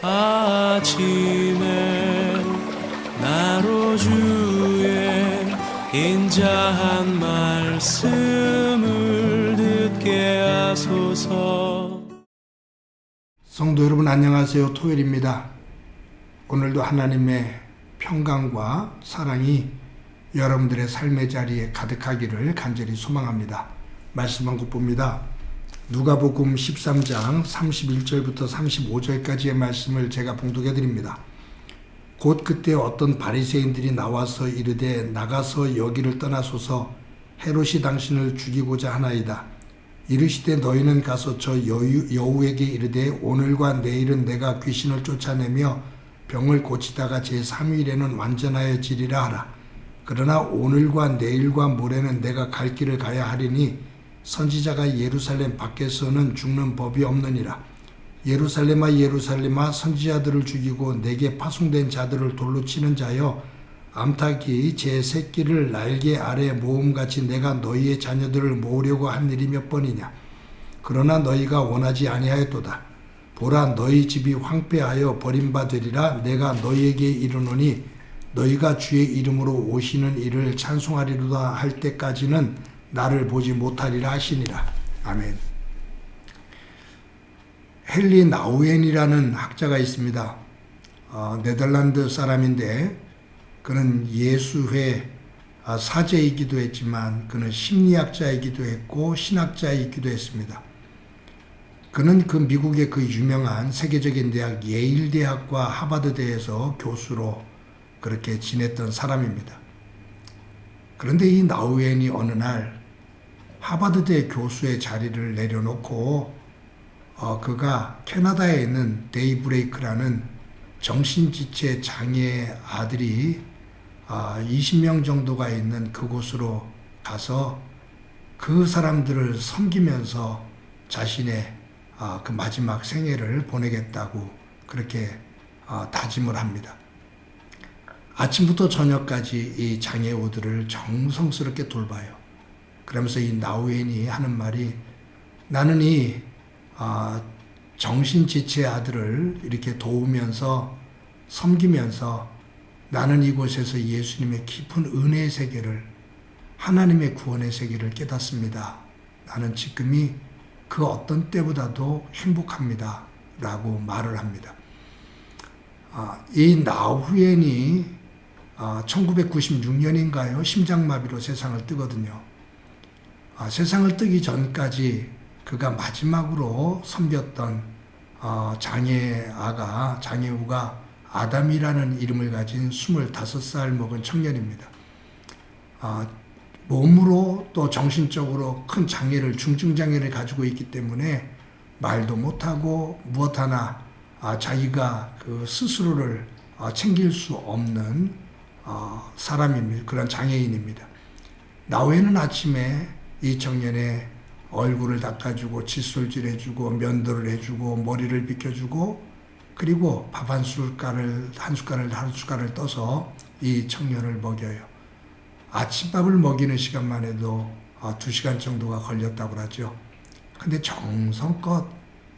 아침에 나로 주의 인자한 말씀을 듣게 하소서. 성도 여러분 안녕하세요. 토요일입니다. 오늘도 하나님의 평강과 사랑이 여러분들의 삶의 자리에 가득하기를 간절히 소망합니다. 말씀 한 곳 봅니다. 누가복음 13장 31절부터 35절까지의 말씀을 제가 봉독해 드립니다. 곧 그때 어떤 바리새인들이 나와서 이르되 나가서 여기를 떠나소서 헤롯이 당신을 죽이고자 하나이다. 이르시되 너희는 가서 저 여우에게 이르되 오늘과 내일은 내가 귀신을 쫓아내며 병을 고치다가 제3일에는 완전하여 지리라 하라. 그러나 오늘과 내일과 모레는 내가 갈 길을 가야 하리니 선지자가 예루살렘 밖에서는 죽는 법이 없느니라. 예루살렘아 예루살렘아 선지자들을 죽이고 내게 파송된 자들을 돌로 치는 자여 암탉이 제 새끼를 날개 아래 모음같이 내가 너희의 자녀들을 모으려고 한 일이 몇 번이냐. 그러나 너희가 원하지 아니하였도다. 보라 너희 집이 황폐하여 버림받으리라. 내가 너희에게 이르노니 너희가 주의 이름으로 오시는 이를 찬송하리로다 할 때까지는 나를 보지 못하리라 하시니라. 아멘. 헨리 나우엔이라는 학자가 있습니다. 네덜란드 사람인데 그는 예수회 사제이기도 했지만 그는 심리학자이기도 했고 신학자이기도 했습니다. 그는 그 미국의 그 유명한 세계적인 대학 예일 대학과 하버드 대에서 교수로 그렇게 지냈던 사람입니다. 그런데 이 나우엔이 어느 날 하버드대 교수의 자리를 내려놓고 그가 캐나다에 있는 데이브레이크라는 정신지체 장애 아들이 20명 정도가 있는 그곳으로 가서 그 사람들을 섬기면서 자신의 그 마지막 생애를 보내겠다고 그렇게 다짐을 합니다. 아침부터 저녁까지 이 장애우들을 정성스럽게 돌봐요. 그러면서 이 나우엔이 하는 말이 나는 이 정신지체 아들을 이렇게 도우면서 섬기면서 나는 이곳에서 예수님의 깊은 은혜의 세계를 하나님의 구원의 세계를 깨닫습니다. 나는 지금이 그 어떤 때보다도 행복합니다. 라고 말을 합니다. 이 나우엔이 1996년인가요? 심장마비로 세상을 뜨거든요. 세상을 뜨기 전까지 그가 마지막으로 섬겼던 장애우가 아담이라는 이름을 가진 25살 먹은 청년입니다. 몸으로 또 정신적으로 큰 장애를, 중증장애를 가지고 있기 때문에 말도 못하고 무엇 하나 자기가 그 스스로를 챙길 수 없는 사람입니다. 그런 장애인입니다. 나우엔은 아침에 이 청년의 얼굴을 닦아주고 칫솔질 해주고 면도를 해주고 머리를 빗겨주고 그리고 밥 한 숟갈을 떠서 이 청년을 먹여요. 아침밥을 먹이는 시간만 해도 2시간 정도가 걸렸다고 하죠. 근데 정성껏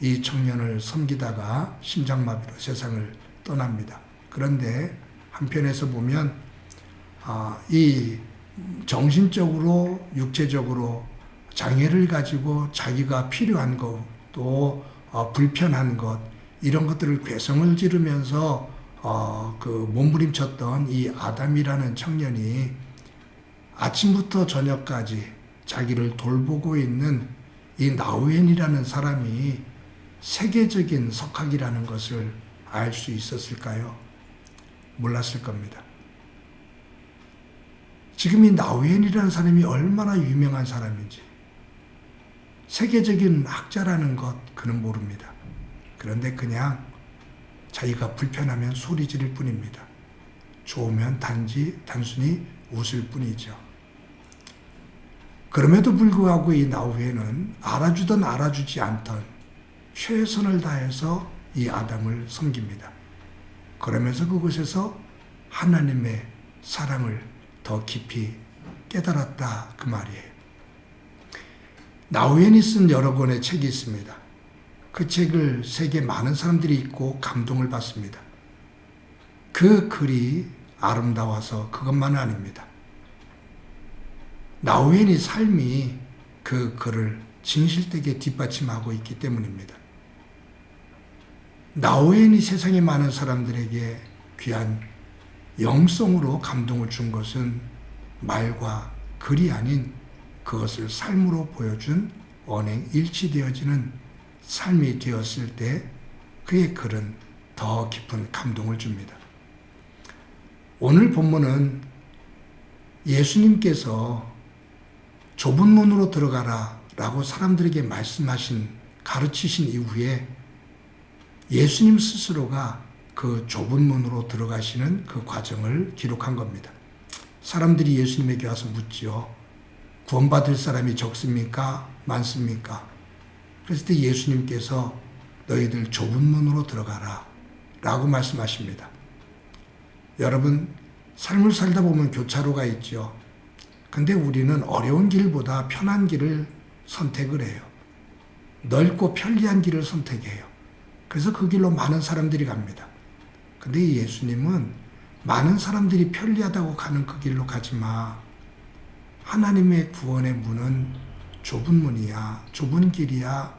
이 청년을 섬기다가 심장마비로 세상을 떠납니다. 그런데 한편에서 보면 이 정신적으로 육체적으로 장애를 가지고 자기가 필요한 것 또 불편한 것 이런 것들을 괴성을 지르면서 그 몸부림쳤던 이 아담이라는 청년이 아침부터 저녁까지 자기를 돌보고 있는 이 나우엔이라는 사람이 세계적인 석학이라는 것을 알 수 있었을까요? 몰랐을 겁니다. 지금 이 나우엔이라는 사람이 얼마나 유명한 사람인지 세계적인 학자라는 것 그는 모릅니다. 그런데 그냥 자기가 불편하면 소리 지를 뿐입니다. 좋으면 단순히 웃을 뿐이죠. 그럼에도 불구하고 이 나우엔은 알아주던 알아주지 않던 최선을 다해서 이 아담을 섬깁니다. 그러면서 그곳에서 하나님의 사랑을 더 깊이 깨달았다 그 말이에요. 나우엔이 쓴 여러 권의 책이 있습니다. 그 책을 세계 많은 사람들이 읽고 감동을 받습니다. 그 글이 아름다워서 그것만은 아닙니다. 나우엔의 삶이 그 글을 진실되게 뒷받침하고 있기 때문입니다. 나우엔이 세상의 많은 사람들에게 귀한 영성으로 감동을 준 것은 말과 글이 아닌 그것을 삶으로 보여준 언행 일치되어지는 삶이 되었을 때 그의 글은 더 깊은 감동을 줍니다. 오늘 본문은 예수님께서 좁은 문으로 들어가라 라고 사람들에게 말씀하신, 가르치신 이후에 예수님 스스로가 그 좁은 문으로 들어가시는 그 과정을 기록한 겁니다. 사람들이 예수님에게 와서 묻지요. 구원받을 사람이 적습니까? 많습니까? 그랬을 때 예수님께서 너희들 좁은 문으로 들어가라 라고 말씀하십니다. 여러분, 삶을 살다 보면 교차로가 있죠. 근데 우리는 어려운 길보다 편한 길을 선택을 해요. 넓고 편리한 길을 선택해요. 그래서 그 길로 많은 사람들이 갑니다. 근데 예수님은 많은 사람들이 편리하다고 가는 그 길로 가지 마. 하나님의 구원의 문은 좁은 문이야. 좁은 길이야.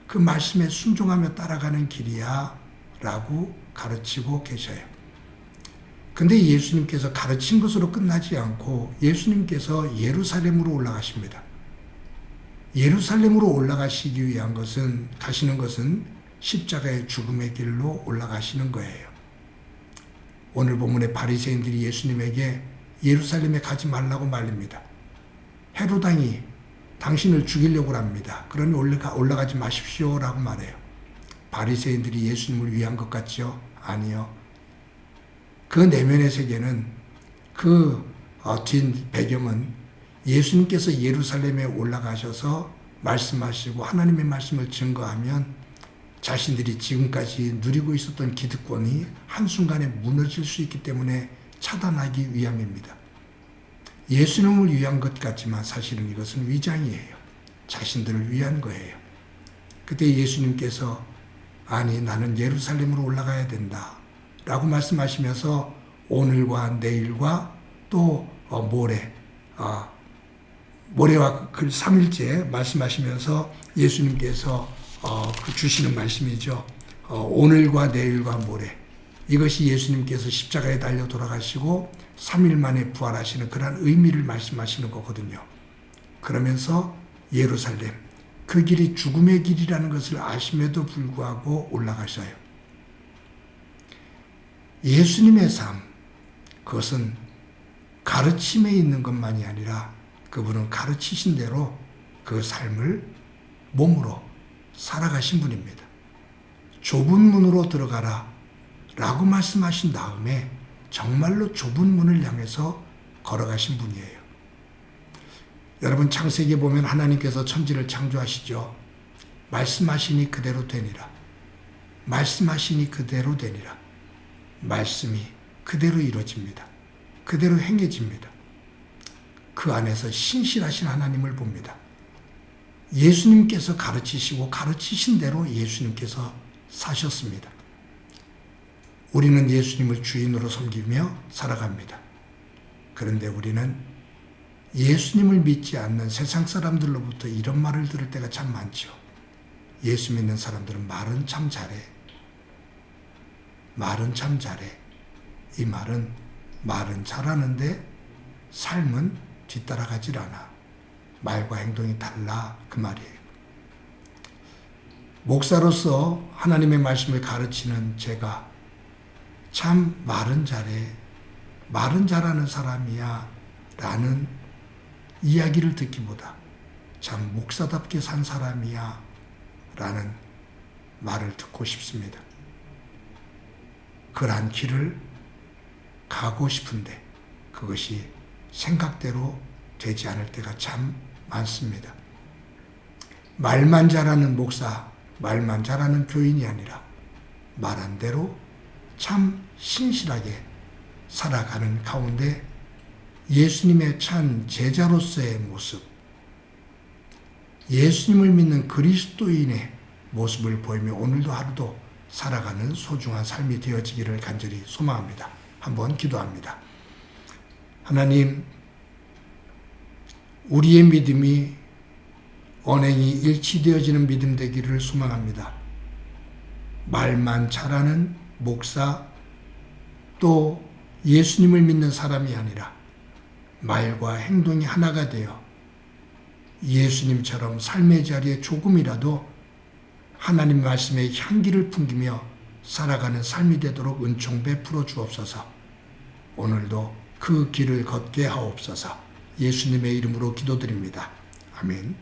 그 말씀에 순종하며 따라가는 길이야. 라고 가르치고 계셔요. 근데 예수님께서 가르친 것으로 끝나지 않고 예수님께서 예루살렘으로 올라가십니다. 예루살렘으로 올라가시기 위한 것은, 가시는 것은 십자가의 죽음의 길로 올라가시는 거예요. 오늘 본문의 바리새인들이 예수님에게 예루살렘에 가지 말라고 말립니다. 헤롯 왕이 당신을 죽이려고 합니다. 그러니 올라가지 마십시오 라고 말해요. 바리새인들이 예수님을 위한 것 같죠? 아니요. 그 내면의 세계는, 그 뒷 배경은 예수님께서 예루살렘에 올라가셔서 말씀하시고 하나님의 말씀을 증거하면 자신들이 지금까지 누리고 있었던 기득권이 한순간에 무너질 수 있기 때문에 차단하기 위함입니다. 예수님을 위한 것 같지만 사실은 이것은 위장이에요. 자신들을 위한 거예요. 그때 예수님께서 아니 나는 예루살렘으로 올라가야 된다 라고 말씀하시면서 오늘과 내일과 또 모레와 그 3일째 말씀하시면서 예수님께서 주시는 말씀이죠. 오늘과 내일과 모레, 이것이 예수님께서 십자가에 달려 돌아가시고 3일 만에 부활하시는 그런 의미를 말씀하시는 거거든요. 그러면서 예루살렘, 그 길이 죽음의 길이라는 것을 아심에도 불구하고 올라가셔요. 예수님의 삶, 그것은 가르침에 있는 것만이 아니라 그분은 가르치신 대로 그 삶을 몸으로 살아가신 분입니다. 좁은 문으로 들어가라 라고 말씀하신 다음에 정말로 좁은 문을 향해서 걸어가신 분이에요. 여러분, 창세기에 보면 하나님께서 천지를 창조하시죠. 말씀하시니 그대로 되니라. 말씀하시니 그대로 되니라. 말씀이 그대로 이루어집니다. 그대로 행해집니다. 그 안에서 신실하신 하나님을 봅니다. 예수님께서 가르치시고 가르치신 대로 예수님께서 사셨습니다. 우리는 예수님을 주인으로 섬기며 살아갑니다. 그런데 우리는 예수님을 믿지 않는 세상 사람들로부터 이런 말을 들을 때가 참 많죠. 예수 믿는 사람들은 말은 참 잘해. 말은 참 잘해. 이 말은 잘하는데 삶은 뒤따라가질 않아. 말과 행동이 달라, 그 말이에요. 목사로서 하나님의 말씀을 가르치는 제가 참 말은 잘해, 말은 잘하는 사람이야 라는 이야기를 듣기보다 참 목사답게 산 사람이야 라는 말을 듣고 싶습니다. 그러한 길을 가고 싶은데 그것이 생각대로 되지 않을 때가 참 많습니다. 말만 잘하는 목사, 말만 잘하는 교인이 아니라 말한 대로 참 신실하게 살아가는 가운데 예수님의 참 제자로서의 모습, 예수님을 믿는 그리스도인의 모습을 보이며 오늘도 하루도 살아가는 소중한 삶이 되어지기를 간절히 소망합니다. 한번 기도합니다. 하나님, 우리의 믿음이 언행이 일치되어지는 믿음 되기를 소망합니다. 말만 잘하는 목사, 또 예수님을 믿는 사람이 아니라 말과 행동이 하나가 되어 예수님처럼 삶의 자리에 조금이라도 하나님 말씀의 향기를 풍기며 살아가는 삶이 되도록 은총 베풀어 주옵소서. 오늘도 그 길을 걷게 하옵소서. 예수님의 이름으로 기도드립니다. 아멘.